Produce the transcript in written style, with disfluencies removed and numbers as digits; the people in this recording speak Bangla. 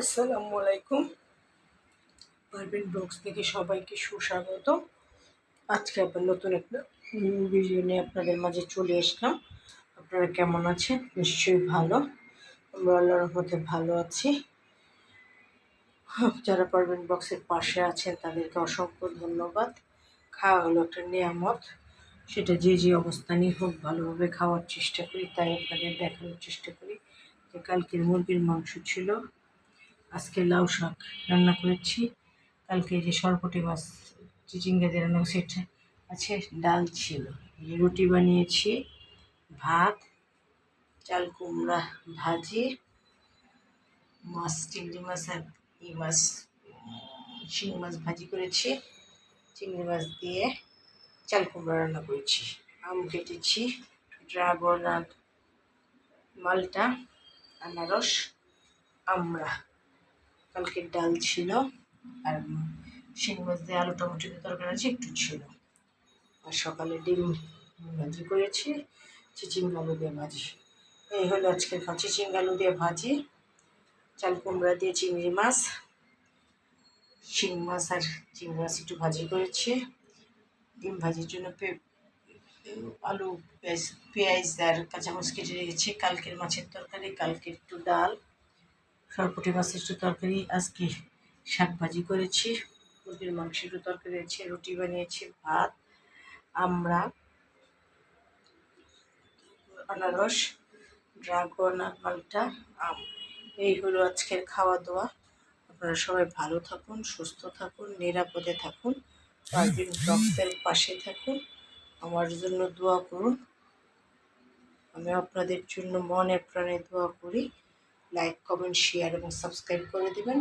আসসালামু আলাইকুম। পারভিন ব্লগস থেকে সবাইকে সুস্বাগত। আজকে আবার নতুন একটা ভিডিও নিয়ে আপনাদের মাঝে চলে আসলাম। আপনারা কেমন আছেন? নিশ্চয়ই ভালো। আমরা আল্লাহর রহমতে ভালো আছি। যারা পারভিন ব্লগসের পাশে আছেন তাদেরকে অসংখ্য ধন্যবাদ। খাওয়া হলো একটা নিয়ামত, সেটা যে যে অবস্থানই হোক ভালোভাবে খাওয়ার চেষ্টা করি। তাই আপনাদের দেখানোর চেষ্টা করি যে কালকের মুরগির মাংস ছিল, আজকে লাউ শাক রান্না করেছি, কালকে যে সরপুঁটি মাছ চিচিঙ্গা দিয়ে রান্না সেটা আছে, ডাল ছিল, রুটি বানিয়েছি, ভাত, চাল কুমড়া ভাজি, মাছ চিংড়ি মাছ আর মাছ শিং মাছ ভাজি করেছি, চিংড়ি মাছ দিয়ে চাল কুমড়া রান্না করেছি, আম কেটেছি, ড্রাগন আর মালটা, আনারস, আমরা, কালকের ডাল ছিল, আর শিং মাছ দিয়ে আলু টমেটো দিয়ে তরকারি আছে একটু ছিল, আর সকালে ডিম ভাজি করেছি, চিচিঙ্গা আলু দিয়ে ভাজি। এই হলো আজকের চিচিঙ্গা আলু দিয়ে ভাজি, চাল কুমড়া দিয়ে চিংড়ি মাছ, শিং মাছ আর চিংড়ি মাছ একটু ভাজি করেছি, ডিম ভাজির জন্য আলু পেঁয়াজ আর কাঁচামরিচ কেটে রেখেছি, কালকের মাছের তরকারি, কালকের একটু ডাল, সরপুঁটি মাছের একটু তরকারি, আজকে শাক ভাজি করেছি, মুরগির মাংসের একটু তরকারি আছে, রুটি বানিয়েছি, ভাত, আমরা, আনারস, ড্রাগন আর মালটা, আম। এই হলো আজকের খাওয়া দাওয়া। আপনারা সবাই ভালো থাকুন, সুস্থ থাকুন, নিরাপদে থাকুন, পারভিন ব্লগসের পাশে থাকুন, আমার জন্য দোয়া করুন। আমি আপনাদের জন্য মনে প্রাণে দোয়া করি। লাইক, কমেন্ট, শেয়ার এবং সাবস্ক্রাইব করে দেবেন।